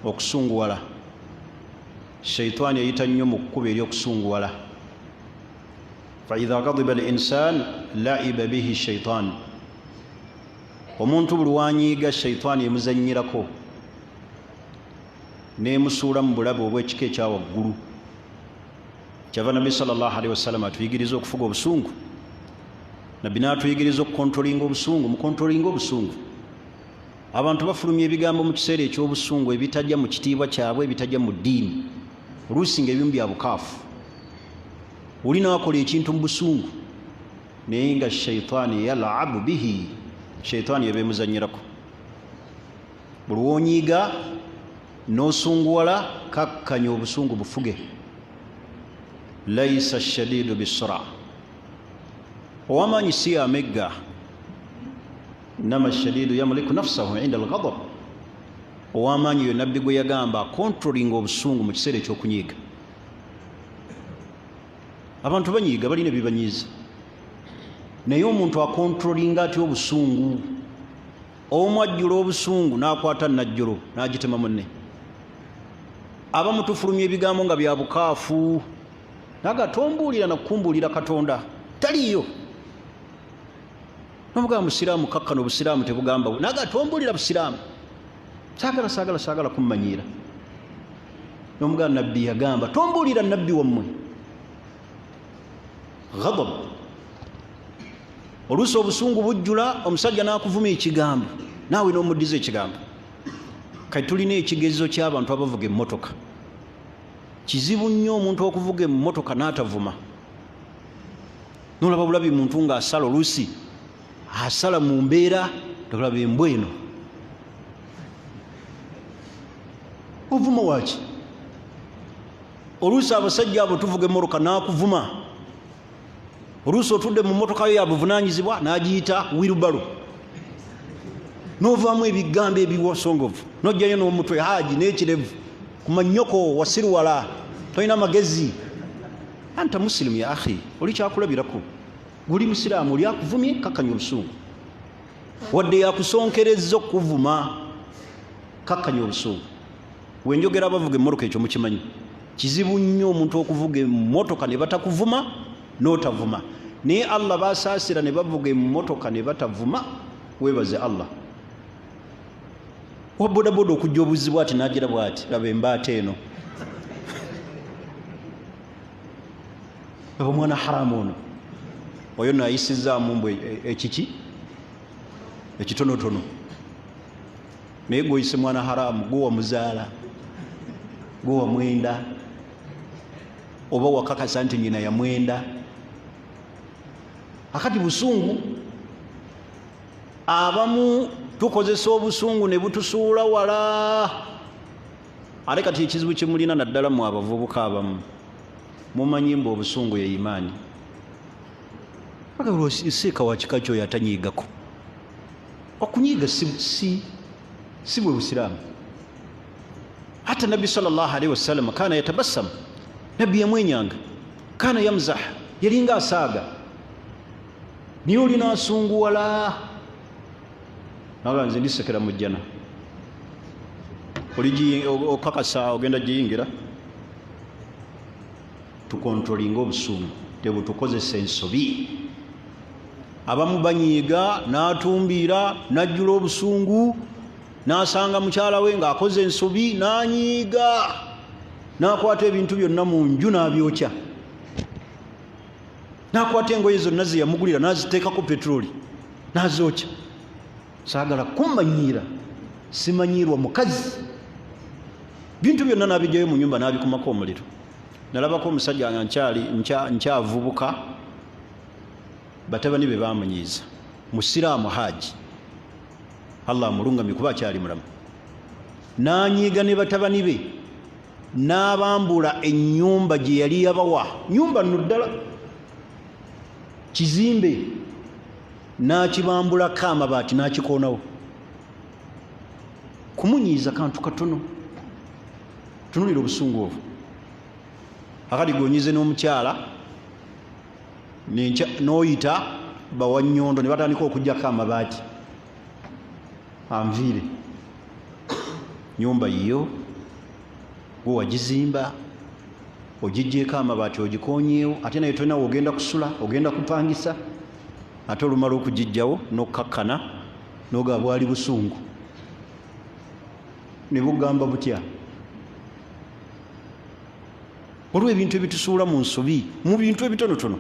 okusunguwala. Shaitaani eyita nnyo mu kkubo ery'okusunguwala. فإذا غضب الإنسان لعب به الشيطان. omuntu buli wanyiiga shaitaani emuzannyirako n'emusuula mu bulabe obw'ekika ekya waggulu. Kyava Nabbi sallallahu alaihi wasallam atuyigiriza okufuga obusungu. Nabbi n'atuyigiriza okukontrolinga obusungu. Mukontrolinga obusungu. Abantu bafulumya ebigambo mu kiseera eky'obusungu ebitajja mu kitiibwa kyabwe, ebitajja mu ddiini, oluusi ng'ebimu bya bukaafu. Oli n'akola ekintu mu busungu naye nga shaitaani yalabu bihi, shaitaani yebeemuzannyirako. Buli wonyiiga n'osunguwala, kakkanya obusungu bufuge. Laisa shadiidu bisura, ow'amaanyi si amegga. Innama shadiidu yamliku nafsahu inda al-ghadab. Ow'amaanyi yo Nabbi gwe yagamba akontrolinga obusungu mu kiseera ekyokunyiiga. Abantu banyiiga balina ebibanyiiza, naye omuntu akontrolinga atya obusungu. Omu ajjula obusungu n'akwata najjolo n'agitema munne. Abamu tufulumya ebigambo nga bya bukaafu, naga tombuulira nakukumbuulira Katonda taliyo. Nomugamba musiraamu kakkano obusiraamu tebugamba, naga tombuulira busiraamu, saagala kummanyiira. Nomugamba Nabbi yagamba tombuulira Nabbi wammwe. Ghadab. Oluusi obusungu bujjula, omusajja n'akuvuma ekigambo, naawe n'omuddiza ekigambo. Kati tulina ekigezo ky'abantu abavuga emmotoka. Kizibu nnyo omuntu okuvuga emmotoka n'atavuma. Nolaba bulabi muntu ng'asala, oluusi asala mu mbeera tolaba embwa eno. Ovuma waaki? Oluusi abasajja abo tuvuga emmotoka n'akuvuma, oluusi otudde mu mmotoka yo yabuvunaanyizibwa n'agiyita wirubalo, n'ovaamu ebigambo ebiwasongovu, n'ojjayo n'omutwe haaji n'ekirevu ku mannyoko wasiruwala, tolina magezi. Anta musilimu ya akhi, oli kyakulabirako. Guli musiraamu oli akuvumye kakkanya obusungu. wadde yakusonkerezza okuvuma kakkanya obusungu. Wenjogera abavuga emmotoka ekyo mukimanyi kizibu nnyo omuntu okuvuga emmotoka ne batakuvuma n'otavuma, naye Allah basaasira ne bavuga emmotoka ne batavuma. Weebaze Allah. Wa bodaboda okujja obuzibwa ati n'agira bw'ati laba embaata eno laba omwana haramu ono oyo naayisizaamu mbwe ekiki ekitonotono, naye gwoyise mwana haramu gwe wamuzaala gwe wamwenda oba wakakasa nti nyina yamwenda. Akati busungu abamu tukozesa obusungu ne butusuula wala. Ate kati ekizibu kyemulina naddala mu abavubuka abamu mumanyi mbu obusungu ye imaani. Siika wa kika kyoyo atanyiigako. Okunyiiga si bwe busiraamu. Hata Nabbi sallallahu alaihi wasallam kana yatabassam, Nabbi yamwenyanga, kana yamzah, yalinga asaaga. Niye olina asunguwala naga nze ndisekera mu jjana. Oli okakasa ogenda giyingira. Tukontrolinga obusungu tebutukozesa ensobi. Abamu banyiiga n'atumbiira n'ajjula obusungu n'asanga mukyala we ng'akoze ensobi n'anyiiga n'akwata ebintu byonna mu nju n'abyokya, n'akwata engoye zonna ze yamugulira n'aziteekako petroli n'azookya. Saagala kummanyiira, simanyiirwa mukazi. Bintu byonna n'abijjayo mu nyumba n'abikumako omuliro. Nalabako omusajja nga nkyavubuka, batabani be bamunyiiza, musiraamu Haaji, Allah amulungamye kuba akyali mulamu. N'anyiiga ne batabani be n'abambula ennyumba gye yali yabawa, nyumba nno ddala kizimbe, n'akibambulako amabaati n'akikoonawo. Kumunyiiza kantu katono. Tunulira obusungu obwo. Akati gonyize n'omukyala n'oyita bawannyondo ne batandika okugjako amabaati anviire. Nyumba yiyo gwe wagizimba ogijjeeko amabaati ogikonyeewo, ate naye tolina ogenda kusula ogenda kupangisa, ate olumala okugijjawo n'okkakkana n'ogaba bwali busungu. Ne bugamba butya? Olwo ebintu ebitusuula mu nsobi, mu bintu ebitonotono,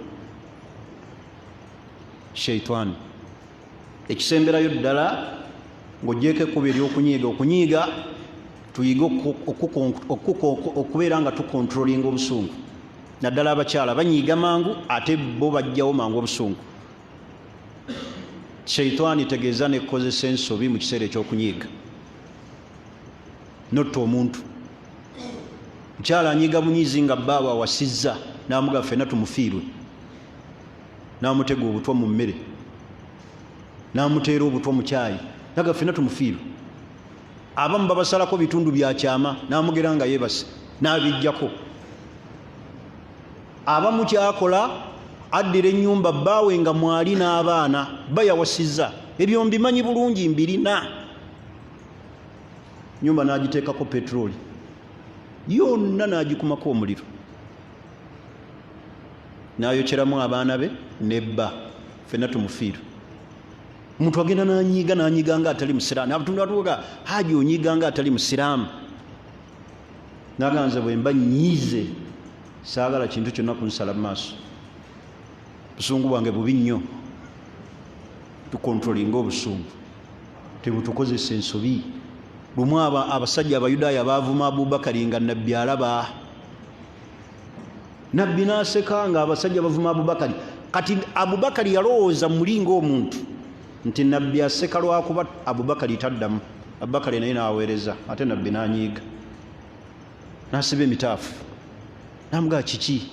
sheitaani ekisemberayo ddala ng'oggyeko ekkubo ery'okunyiiga. Okunyiiga tuyige okubeera nga tukontrolinga obusungu. Naddala abakyala banyiiga mangu ate bo bajjawo mangu obusungu. Sheitaani tegeeza nekozesa ensobi mu kiseera ekyokunyiiga. Notta omuntu mukyala anyiiga bunyiizi nga bbaawe awasizza n'amuga ffenna tumufiirwe, n'amutega obutwa mu mmere, n'amuteera obutwa mu kyayi, naga ffenna tumufiirwe. Abamu babasalako bitundu bya kyama n'amugera nga yeebase n'abijjako. Abamu kyakola addira ennyumba bbaawe nga mwali n'abaana bayawasizza, ebyo mbimanyi bulungi mbirina. Nyumba n'agiteekako petroli yonna n'agikumako omuliro, n'ayokyeramu abaana be nebba, ffenna tumufiirwe. Omuntu agenda n'anyiiga nga atali musiraamu. Abatundu batuga Haaji onyiiga nga atali musiraamu. Naganze bwe mba nnyiize saagala kintu kyonna kunsala mu maaso. Busungu bwange bubi nnyo. Tukontrolinga obusungu tebutukozesa ensobi. Lumu abasajja Abayudaaya baavuma Abubakari nga Nabbi alaba. Nabbi n'aseka nga abasajja bavuma Abubakari. Kati Abubakari yalowooza mulinga omuntu nti Nabbi aseka lwakuba Abubakari taddamu. Abubakari naye n'aweereza, ate Nabbi n'anyiiga, n'asiba emitaafu. N'amugaa kiki?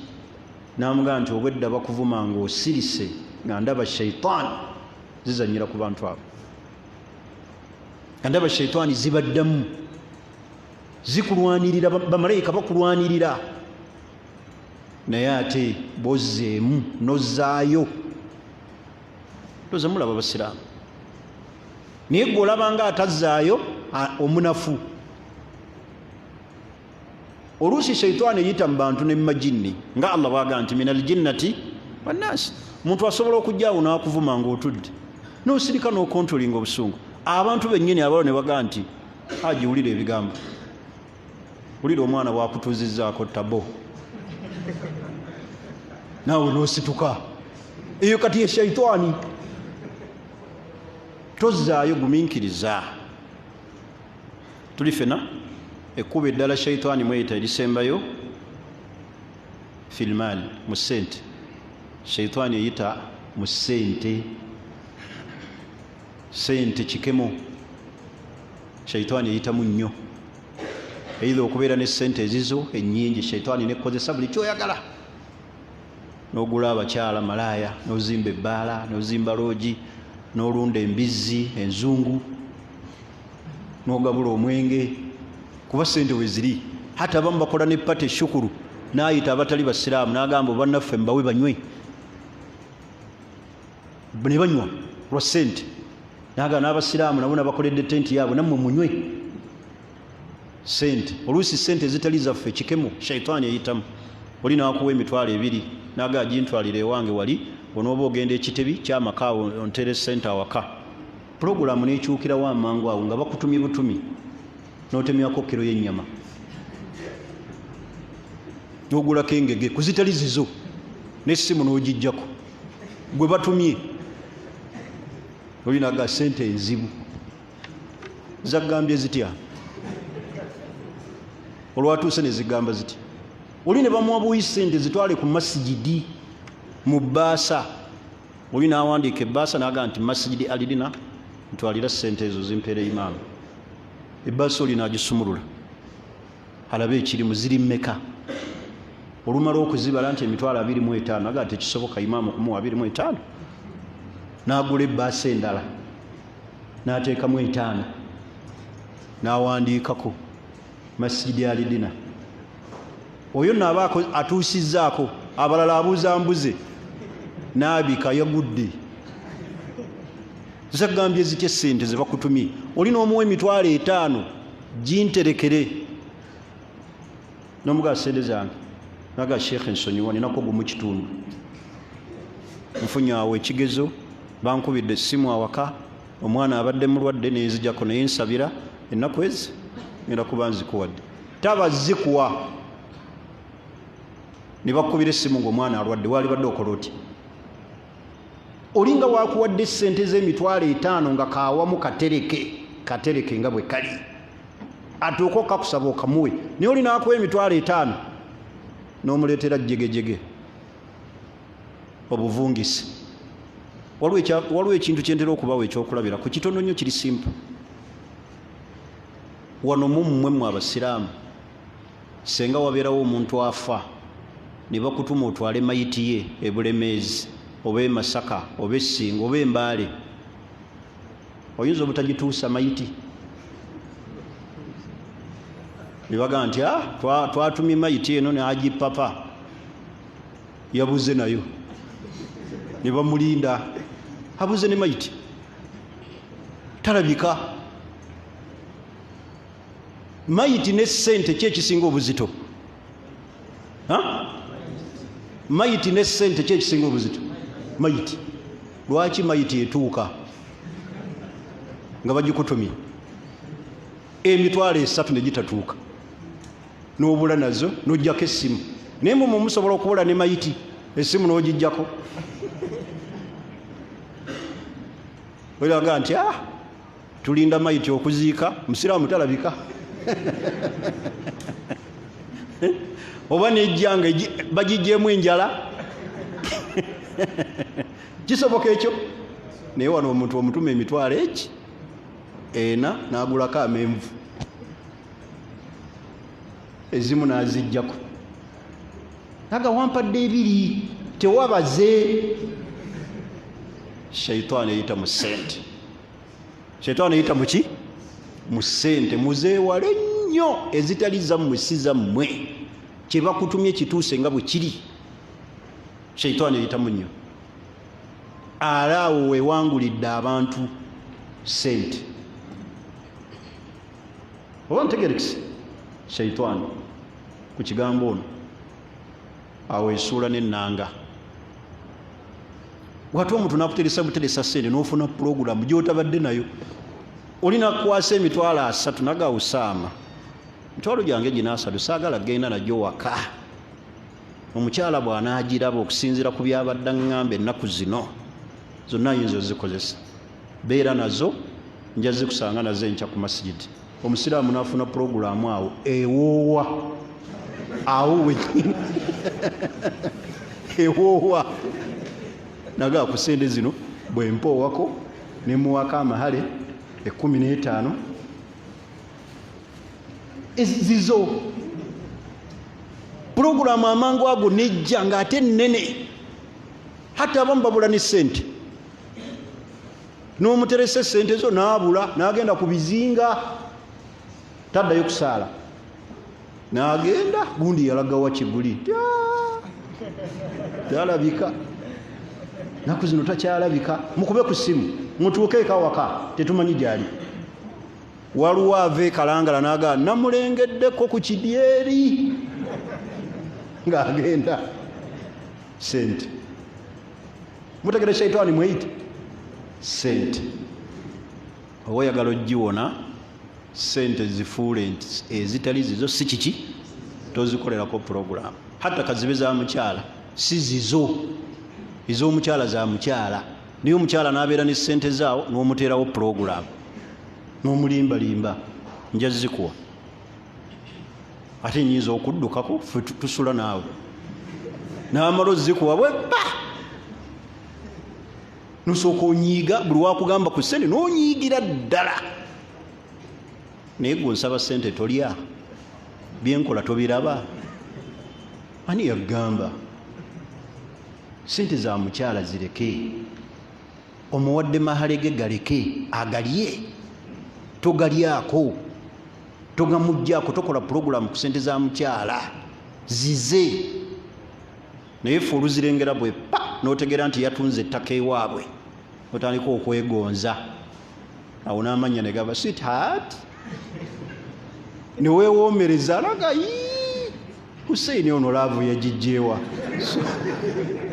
N'amugaa nti obwedda bakuvuma ng'osirise nga ndaba sheitaani zizannyira ku bantu abo, nga ndaba sheitaani zibaddamu zikulwanirira, bamalayika bakulwanirira, naye ate bozzeemu nozzaayo. Toza mulaba basiraamu naye gwe olabanga atazzaayo omunafu. Oluusi shaitaani eyita mu bantu ne mumajinni nga Allah bwaga nti minal jinnati wannaasi. Omuntu asobola okujjaawo n'akuvuma ng'otudde n'osirika n'okontolinga obusungu. Abantu bennyini abalo ne baga nti haji wulira ebigambo, wulira omwana bwakutuuzizzaako tabo naawe n'osituka. Eyo kati ye shaitaani. Tozzaayo, gumiikiriza. Tuli fena ekkuba eddala shaitaani mweyita erisembayo filmaali, mu ssente. Shaitaani eyita mu ssente. Ssente kikemo. Shaitaani eyita mu nnyo. Either okubeera ne ssente ezizo ennyingi, shaitaani nekozesa buli kyoyagala. N'ogula abakyala malaaya, n'ozimba ebbaala, n'ozimba loogi, n'olunda embizzi enzungu, n'ogabula omwenge, kuba ssente we ziri. Hata abamu bakola ne pate shukuru, n'ayita abatali basiraamu n'agamba bannaffe mbawe banywe, ne banywa lwa ssente. N'agamba n'abasiraamu nabo nabakoledde tenti yaabwe nammwe munywe. Ssente oluusi ssente ezitali zaffe kikemu, shaitaani eyitamu. Oli n'akuwa emitwalo 2 n'agamba gintwalire ewange wali, onooba ogenda ekitebi ky'amaka ontere ssente awaka. Purogulaamu n'ekyukirawo amangu awo nga bakutumye butumi, n'otemyako kiro y'ennyama, n'ogulako engege kuzitali zizo, n'essimu n'ogijjako gwe batumye. Oli n'agamba ssente enzibu zaggambye zitya? Olwatuuse ne zigamba ziti. Oli ne bamuwa buyi ssente zitwale ku masigidi mu bbaasa. Oli n'awandiika ebbaasa n'agamba nti masigidi alidina ntwalira ssente ezo zimpeere imaamu. Ebbaasa oli n'agisumulula alabe ekirimu ziri mmeka. Olumala okuzibala nti emitwalo 25, agamba tekisoboka imaamu kumuwa 25. N'agula ebbaasa endala n'ateekamu 5 n'awandiikako masigidi alidina. Oyo n'aba atuusizzaako, abalala abuuza mbuze n'abika yagudde. Zagambye zitya ssente ze bakutumye? Oli n'omuwa emitwalo 5 ginterekere. N'omugamba ssente zange, n'agamba sheekhe nsonyiwa ninako gumu kitundu, nfunyaawo ekigezo, bankubidde essimu awaka, omwana abadde mulwadde neezijjako naye nsabira ennaku ezi ngenda kuba nzikuwadde. Taba zikuwa. Ne bakubira essimu ng'omwana alwadde, waali badde okola otya? Olinga waakuwadde ssente z'emitwalo 5 nga kaawamu katereke nga bwe kali, atuuka okakusaba okamuwe. Naye oli n'akuwa emitwalo 5 n'omuleetera jjegejjege, obuvungisi. Waliwo ekintu kyentera okubawo ekyokulabira ku kitono nnyo, kiri simple. Wano mmwe abasiraamu, senga wabeerawo omuntu afa ne bakutuma otwale mayiti ye e Bulemeezi oba e Masaka oba e Ssingo oba e Mbaale, oyinza obutagituusa mayiti. Ne bagamba nti twatumye mayiti eno n'agipapa, yabuze nayo. Ne bamulinda, abuze ne mayiti, talabika. Mayiti ne ssente ki ekisinga obuzito? Mayiti ne ssente ki ekisinga obuzito? Mayiti. Lwaki mayiti etuuka nga bagikutumye? Emitwalo 3 ne gitatuuka, n'obula nazo n'ojjako essimu. Naye mmwe musobola okubula ne mayiti, essimu n'ogijjako. Olaga nti tulinda mayiti okuziika, musiraamu talabika. Oba nejjanga bagijjeemu enjala. Kisoboka ekyo? Naye wano omuntu omutuma emitwalo 4 n'agulako amenvu, ezimu n'azijjako. Naga wampadde 2 tewabaze. Shaitaani eyita mu ssente. Shaitaani eyita mu ki? Mu ssente. Muzeewale nnyo ezitali zammwe si zammwe, kye bakutumye kituuse nga bwe kiri. Shaitaani eyita mu nnyo. Alaawo wewangulidde abantu sente oba ntegerekise shaitani ku kigambo ono awo esuula n'ennanga wate omuntu nakuteresa buteresa sente n'ofuna puroguramu gy'otabadde nayo olina kukwasa emitwalo 3 naga Usaama mitwalo gyange gina 3 saagala genda nagyo waka omukyala bw'anaagiraba okusinziira ku byabadde aŋŋamba ennaku zino zonna yinza ozikozesa beera nazo nja zikusanga nazo enkya ku masigidi omusiraamu naafuna puroguramu awo ewoowa awo wenyini ewoowa naga ku sente zino bwempoowako nemuwaka amahale 15 zizo puroguramu amangu ago nejja ng'ate nnene hatta abamu babula ne sente n'omuteresa sente zo n'abula n'agenda ku bizinga taddayo kusaala n'agenda gundi yalaga wa Kiguli talabika naku zino takyalabika mukube ku ssimu mutuuke eka waka tetumanyi gyali waliwo ava ekalangala naga namulengeddeko ku kidyeri ng'agenda sente mutegere shaitani mweyite sente oba oyagala ogiwona sente zifuule nti ezitali zizo si kiki tozikolerako puroguramu hatta kazibe za mukyala si zizo ez'omukyala za mukyala niyo omukyala n'abeera ne sente zaawo n'omuteerawo puroguramu n'omulimbalimba nja zikuwa ate nyinza okuddukako fe tusula naawe n'amala ozikuwa bwebba nosooka onyiiga buli wakugamba ku sente n'onyiigira ddala naye gwe nsaba sente tolya byenkola tobiraba ani yagamba sente za mukyala zireke omuwadde mahalege galeke agalye togalyako togamuggyako tokola puroguramu ku sente za mukyala zize naye fe oluzirengera bwe pa n'otegeera nti yatunze ettaka ewaabwe otandika okwegonza awo n'amanya ne gaba sweetheart neweewoomereza alaga Hussein ono laavu yagijjeewa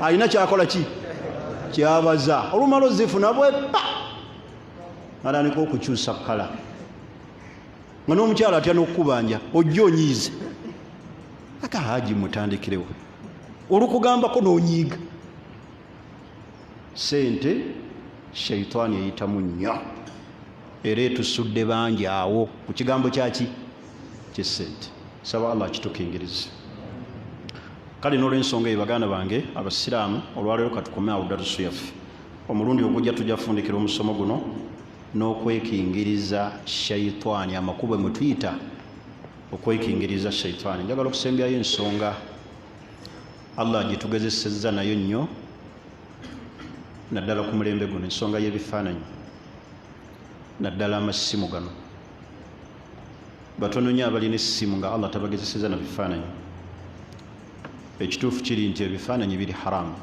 alina kyakola ki kyabaza olumala ozifuna bwe pa atandika okukyusa kkala nga n'omukyala atya n'okukubanja ojja onyiize aka haji mutandikirewo olukugambako n'onyiiga sente shaitani eyitamu nnyo era etusudde bangi awo ku kigambo kyaki kyesente saba Allah kitukingirize kale n'olw'ensonga eyo baganda bange abasiraamu olwaleero katukome awo darusu yaffe omulundi ogujja tujja kufundikira omusomo guno n'okwekingiriza shaitani amakubo mwe tuyita okwekingiriza shaitani njagala okusembyayo ensonga Allah agitugezesezza nayo nnyo naddala ku mulembe guno ensonga y'ebifaananyi naddala amasimu gano batono nnyo abalina essimu nga Allah tabagezesezza na bifaananyi ekituufu kiri nti ebifaananyi biri haramu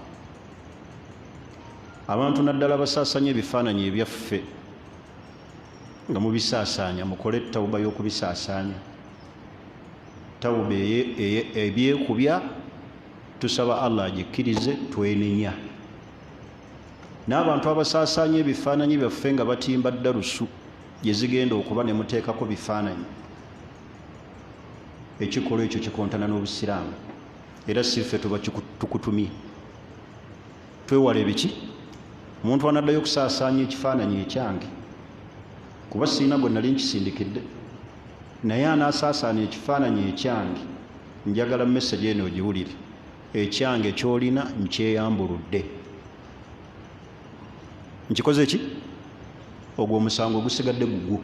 abantu naddala basaasanya ebifaananyi ebyaffe nga mubisaasaanya mukole tawuba y'okubisaasaanya tawuba ebyekubya tusaba Allah agikkirize twenenya n'abantu abasaasaanya ebifaananyi byaffe nga batimba darusu gye zigenda okuba ne muteekako bifaananyi ekikolwa ekyo kikontana n'obusiraamu era si ffe tuba tukutumye twewala ebiki omuntu anaddayo okusaasaanya ekifaananyi ekyange kuba siina gwe nali nkisindikidde naye anaasaasaanya ekifaananyi ekyange njagala message eno ogiwulire ekyange kyolina nkyeyambuludde nkikoze ki ogwo omusango gusigadde gugwo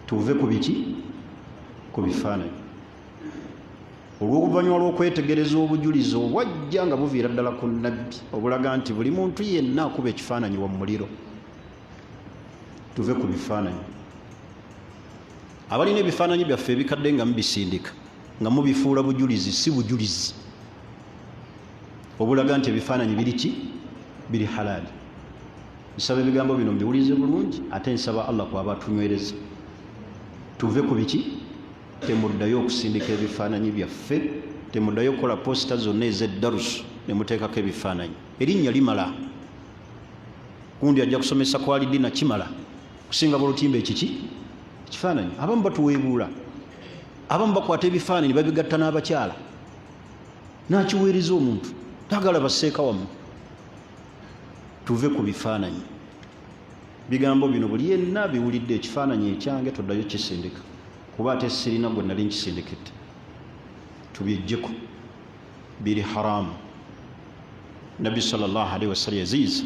tuve ku biki ku bifaananyi olw'oluvannyuma lw'okwetegereza obujulizi obwajja nga buviira ddala ku nabbi obulaga nti buli muntu yenna akuba ekifaananyi wa muliro tuve ku bifaananyi abalina ebifaananyi byaffe ebikadde nga mubisindika nga mubifuula bujulizi si bujulizi obulaga nti ebifaananyi biri ki biri halaali nsaba ebigambo bino mbiwulize bulungi, ate nsaba Allah kwaba tunywereza tuve ku biki. Temuddayo okusindika ebifaananyi byaffe, temuddayo okukola posita zonna ez'eddarusu ne muteekako ebifaananyi. Erinnya limala, gundi ajja kusomesa kwalidina kimala kusinga bulutimba ekiki ekifaananyi. Abamu batuweebuula, abamu bakwata ebifaananyi babigatta n'abakyala, nakiweereza omuntu tagala baseeka wamu. Tuve ku bifaananyi. Bigambo bino buli yenna biwulidde ekifaananyi ekyange toddayo kisindika, kuba ate sirina gwe nali nkisindikidde. Tubyejjeko, biri haramu. Nabbi sallallahu alaihi wasallam yaziiza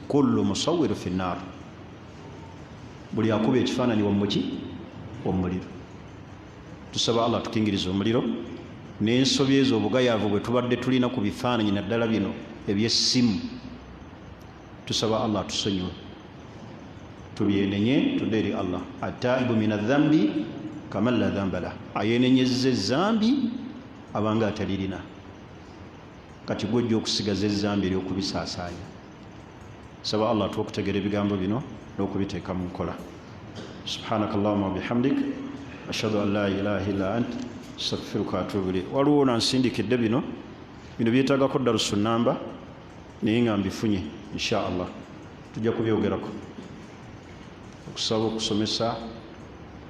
kullu musawwir fi nnar, buli akuba ekifaananyi wamuliro. Tusaba Allah tukingiriza omuliro n'ensobi ezo obugayaavu bwe tubadde tulina ku bifaananyi naddala bino eby'essimu. Tusaba Allah tusonyiwe, tubyenenye tudde eri Allah. Attaibu min adhambi kaman la dhamba lah, ayenenyezza ezambi abanga atalirina. Kati gwojja okusigaza ezambi ery'okubisaasaanya. Saba Allah tukutegera ebigambo bino n'okubiteeka mu nkola. Subhanakallahumma bihamdik ashhadu an la ilaha illa ant astaghfiruka wa atubu ilayk. Waliwo nansindikidde bino byetaagako darusu namba naye nga mbifunye insha Allah, tujja kubyogerako. Okusaba okusomesa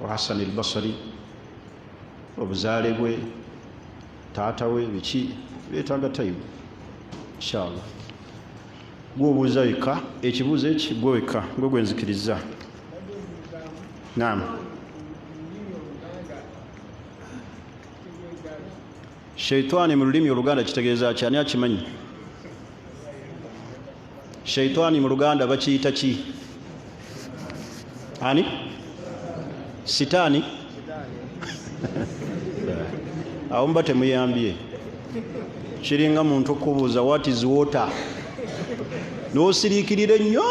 wa Hassan al-Basri, obuzaale bwe, taata we, biki byetaaga time insha Allah. Gwe obuuza wekka ekibuuzo eki, gwe wekka gwe gwenzikiriza. Naam. Sheitani mu lulimi Oluganda kitegeeza ki? Ani akimanyi? Sheitani mu Luganda bakiyita ki? Ani? Sitaani? Awo mba temuyambye. Kiringa muntu okubuuza what is water, n'osiriikirira ennyo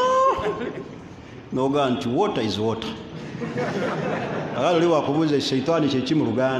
n'ogaa nti water is water. Akala oli wakubuuza Sheitani kye ki mu Luganda?